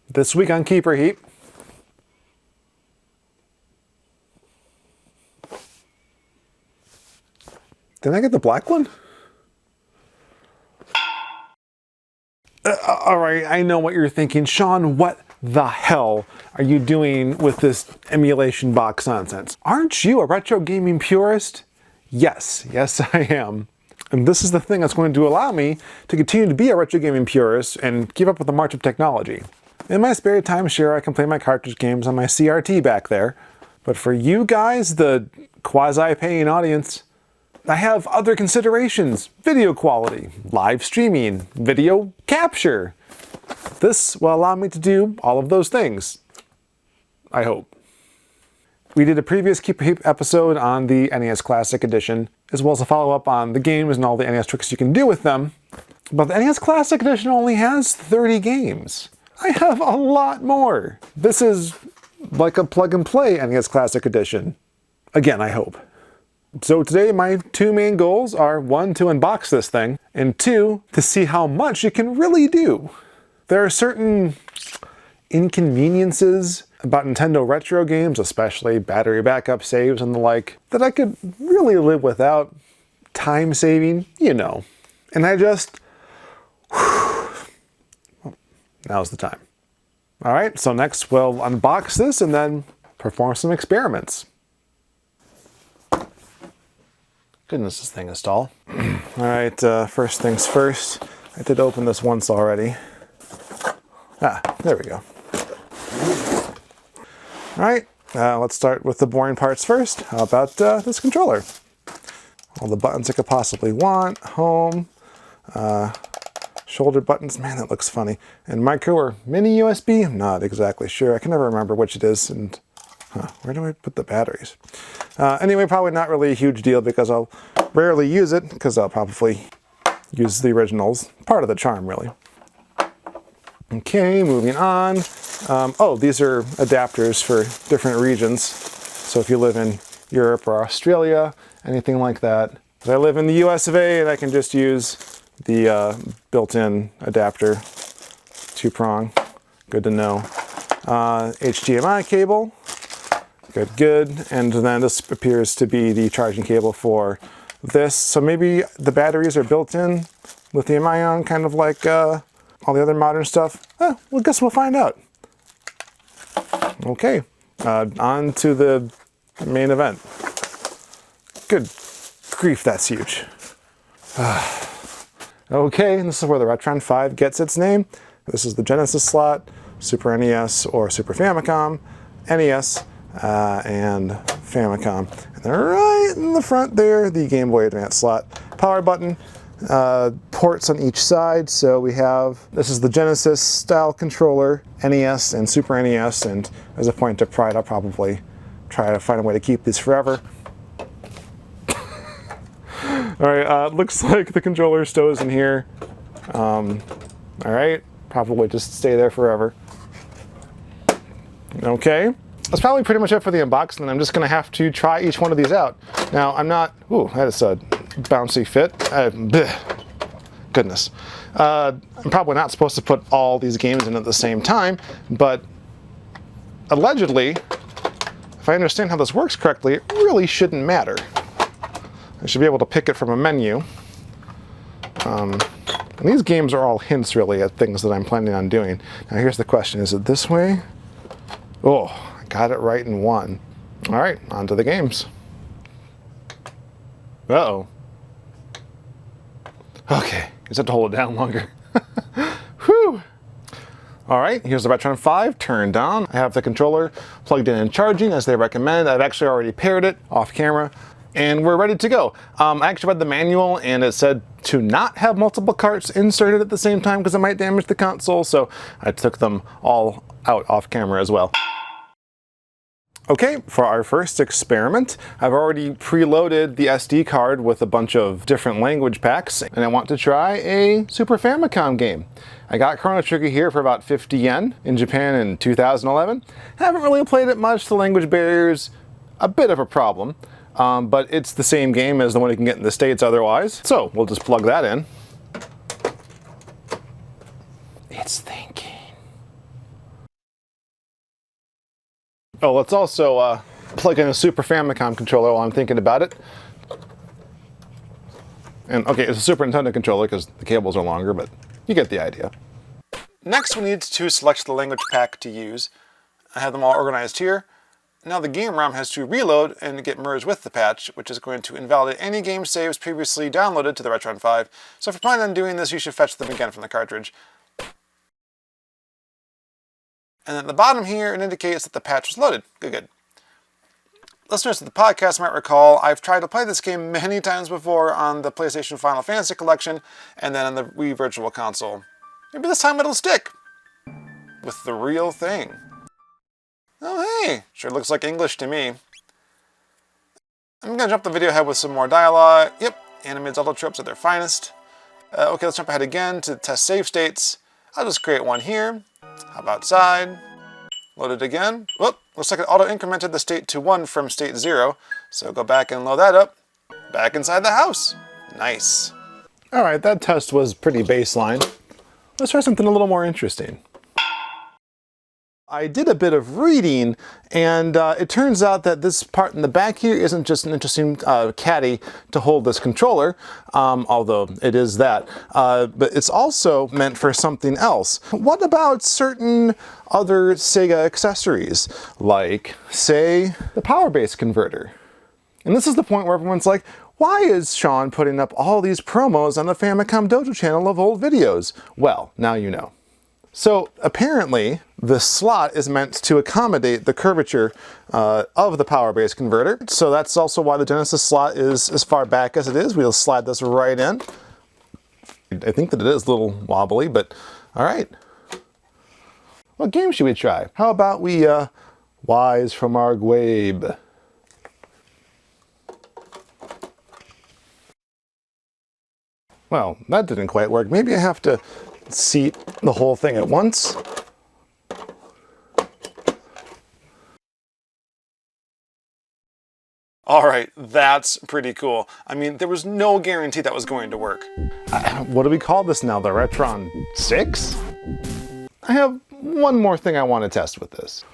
This week on Keeper Heap. Did I get the black one? All right, I know what you're thinking. Sean, what the hell are you doing with this emulation box nonsense? Aren't you a retro gaming purist? Yes, I am. And this is the thing that's going to allow me to continue to be a retro gaming purist and keep up with the march of technology. In my spare time, sure, I can play my cartridge games on my CRT back there. But for you guys, the quasi-paying audience, I have other considerations. Video quality, live streaming, video capture. This will allow me to do all of those things. I hope. We did a previous Keeper Heap episode on the NES Classic Edition, as well as a follow-up on the games and all the NES tricks you can do with them. But the NES Classic Edition only has 30 games. I have a lot more. This is like a plug-and-play NES Classic Edition. Again, I hope. So today my two main goals are, one, to unbox this thing, and two, to see how much it can really do. There are certain inconveniences about Nintendo retro games, especially battery backup saves and the like, that I could really live without. Time saving, you know. And I just... now's the time. Alright, so next we'll unbox this and then perform some experiments. Goodness, this thing is tall. Alright, first things first. I did open this once already. Ah, there we go. Alright, let's start with the boring parts first. How about this controller? All the buttons I could possibly want. Home, shoulder buttons. Man, that looks funny. And micro or mini USB? I'm not exactly sure. I can never remember which it is. And where do I put the batteries? Anyway, probably not really a huge deal because I'll rarely use it, because I'll probably use the originals. Part of the charm, really. Okay, moving on. Oh, these are adapters for different regions. So if you live in Europe or Australia, anything like that. I live in the US of A, and I can just use the built-in adapter, 2-prong. Good to know. HDMI cable. Good. And then this appears to be the charging cable for this. So maybe the batteries are built in, lithium-ion, kind of like all the other modern stuff. Well, I guess we'll find out. Okay, on to the main event. Good grief, that's huge. Okay, and this is where the RetroN 5 gets its name. This is the Genesis slot, Super NES or Super Famicom, NES, and Famicom. And then right in the front there, the Game Boy Advance slot. Power button, ports on each side. So we have, this is the Genesis style controller, NES and Super NES, and as a point of pride, I'll probably try to find a way to keep these forever. Alright, looks like the controller stows in here. Alright, probably just stay there forever. Okay. That's probably pretty much it for the unboxing, and I'm just going to have to try each one of these out. Now, I'm not... Ooh, that is a bouncy fit. Goodness. I'm probably not supposed to put all these games in at the same time, but allegedly, if I understand how this works correctly, it really shouldn't matter. I should be able to pick it from a menu. And these games are all hints, really, at things that I'm planning on doing. Now, here's the question. Is it this way? Oh, I got it right in one. All right, on to the games. Uh-oh. Okay, just have to hold it down longer. Whew. All right, here's the RetroN 5 turned on. I have the controller plugged in and charging as they recommend. I've actually already paired it off camera, and we're ready to go. I actually read the manual, and it said to not have multiple carts inserted at the same time because it might damage the console, so I took them all out off camera as well. Okay, for our first experiment, I've already preloaded the SD card with a bunch of different language packs, and I want to try a Super Famicom game. I got Chrono Trigger here for about 50 yen in Japan in 2011. Haven't really played it much, the language barrier's a bit of a problem, but it's the same game as the one you can get in the States otherwise. So we'll just plug that in. It's thinking. Oh, let's also plug in a Super Famicom controller while I'm thinking about it. And okay, it's a Super Nintendo controller because the cables are longer, but you get the idea. Next, we need to select the language pack to use. I have them all organized here. Now the game ROM has to reload and get merged with the patch, which is going to invalidate any game saves previously downloaded to the RetroN 5. So if you're planning on doing this, you should fetch them again from the cartridge. And at the bottom here, it indicates that the patch was loaded. Good. Listeners to the podcast might recall, I've tried to play this game many times before on the PlayStation Final Fantasy Collection, and then on the Wii Virtual Console. Maybe this time it'll stick. With the real thing. Oh hey, sure looks like English to me. I'm gonna jump the video ahead with some more dialogue. Yep, animated Zelda tropes at their finest. Okay, let's jump ahead again to test save states. I'll just create one here. Hop outside. Load it again. Whoop, looks like it auto-incremented the state to 1 from state 0. So go back and load that up. Back inside the house. Nice. Alright, that test was pretty baseline. Let's try something a little more interesting. I did a bit of reading, and it turns out that this part in the back here isn't just an interesting caddy to hold this controller, although it is that, but it's also meant for something else. What about certain other Sega accessories, like, say, the power base converter? And this is the point where everyone's like, why is Sean putting up all these promos on the Famicom Dojo channel of old videos? Well, now you know. So apparently, the slot is meant to accommodate the curvature of the power base converter. So that's also why the Genesis slot is as far back as it is. We'll slide this right in. I think that it is a little wobbly, but all right. What game should we try? How about we Wise from our Gwabe? Well, that didn't quite work. Maybe I have to seat the whole thing at once. Alright, that's pretty cool. I mean, there was no guarantee that was going to work. What do we call this now? The RetroN 6? I have one more thing I want to test with this.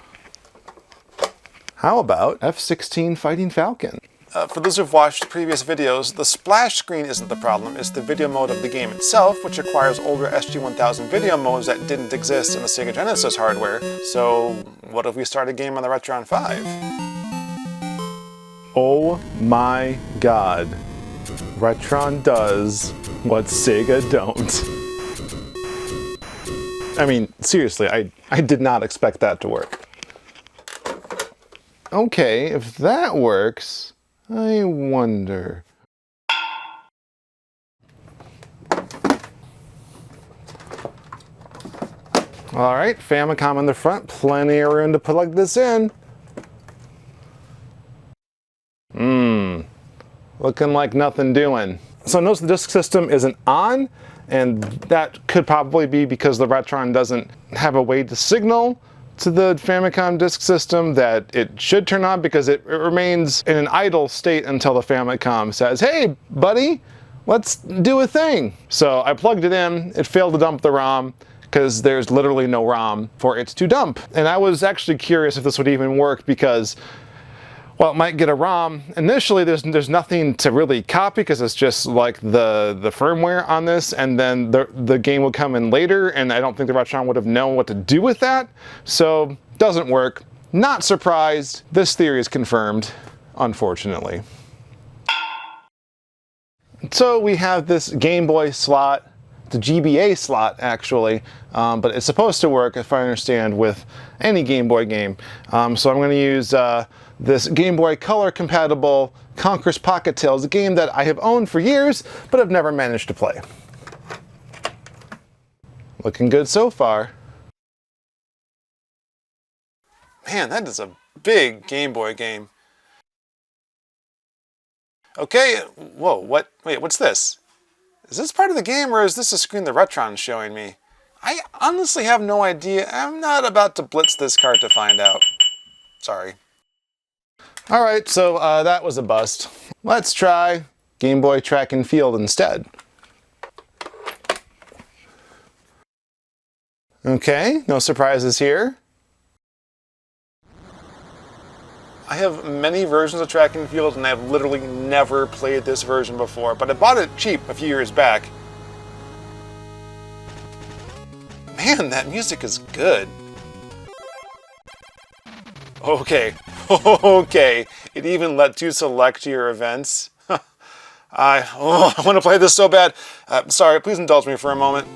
How about F-16 fighting Falcon? For those who've watched previous videos, the splash screen isn't the problem, it's the video mode of the game itself, which requires older SG-1000 video modes that didn't exist in the Sega Genesis hardware. So what if we start a game on the RetroN 5? Oh my god. RetroN does what Sega don't. I mean, seriously, I did not expect that to work. Okay, if that works, I wonder. All right, Famicom in the front, plenty of room to plug this in. Looking like nothing doing. So notice the disk system isn't on, and that could probably be because the RetroN doesn't have a way to signal to the Famicom disk system that it should turn on, because it remains in an idle state until the Famicom says, hey buddy, let's do a thing. So I plugged it in, it failed to dump the ROM because there's literally no ROM for it to dump. And I was actually curious if this would even work because, well, it might get a ROM. Initially, there's nothing to really copy because it's just like the firmware on this, and then the game would come in later, and I don't think the RetroN would have known what to do with that. So, doesn't work. Not surprised. This theory is confirmed, unfortunately. So we have this Game Boy slot, the GBA slot actually, but it's supposed to work, if I understand, with any Game Boy game. So I'm going to use this Game Boy Color compatible Conker's Pocket Tales, a game that I have owned for years, but I've never managed to play. Looking good so far. Man, that is a big Game Boy game. Okay, whoa, wait, what's this? Is this part of the game, or is this a screen the RetroN's showing me? I honestly have no idea. I'm not about to blitz this card to find out. Sorry. Alright, so that was a bust. Let's try Game Boy Track and Field instead. Okay, no surprises here. I have many versions of Track and Field, and I've literally never played this version before, but I bought it cheap a few years back. Man, that music is good. Okay, okay, it even lets you select your events. I want to play this so bad. Sorry, please indulge me for a moment.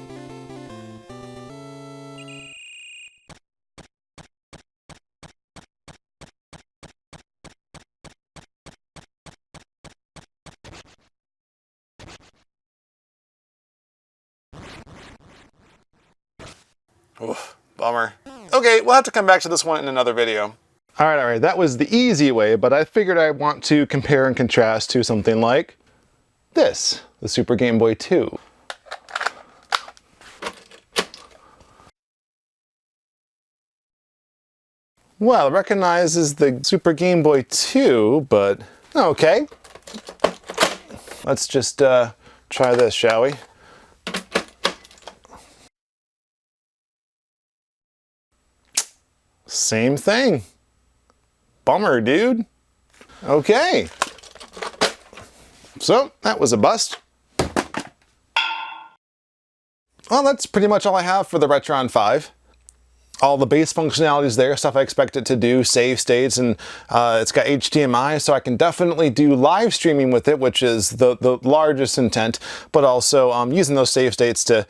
Oof, bummer. Okay, we'll have to come back to this one in another video. All right, that was the easy way, but I figured I want to compare and contrast to something like this, the Super Game Boy 2. Well, it recognizes the Super Game Boy 2, but okay. Let's just try this, shall we? Same thing. Bummer, dude. Okay. So, that was a bust. Well, that's pretty much all I have for the RetroN 5. All the base functionalities there, stuff I expect it to do, save states, and it's got HDMI, so I can definitely do live streaming with it, which is the largest intent, but also using those save states to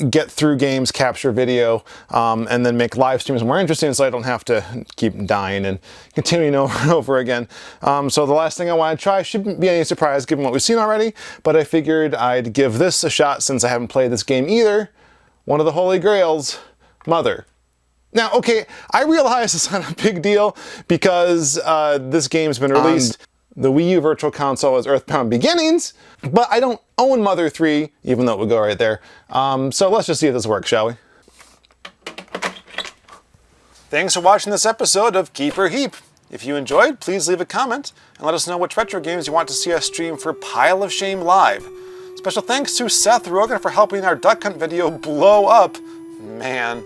get through games, capture video, and then make live streams more interesting so I don't have to keep dying and continuing over and over again. So the last thing I want to try shouldn't be any surprise given what we've seen already, but I figured I'd give this a shot since I haven't played this game either. One of the holy grails, Mother. Now, okay, I realize it's not a big deal because this game's been released. The Wii U Virtual Console is Earthbound Beginnings, but I don't own Mother 3, even though it would go right there. So let's just see if this works, shall we? Thanks for watching this episode of Keep or Heap. If you enjoyed, please leave a comment and let us know which retro games you want to see us stream for Pile of Shame Live. Special thanks to Seth Rogen for helping our Duck Hunt video blow up. Man.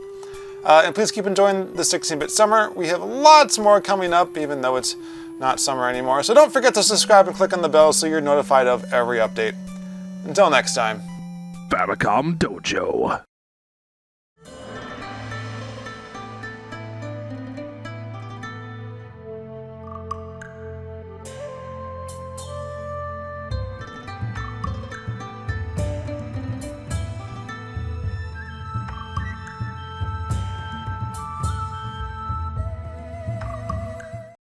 And please keep enjoying the 16-bit summer. We have lots more coming up, even though it's not summer anymore. So don't forget to subscribe and click on the bell so you're notified of every update. Until next time. Famicom Dojo.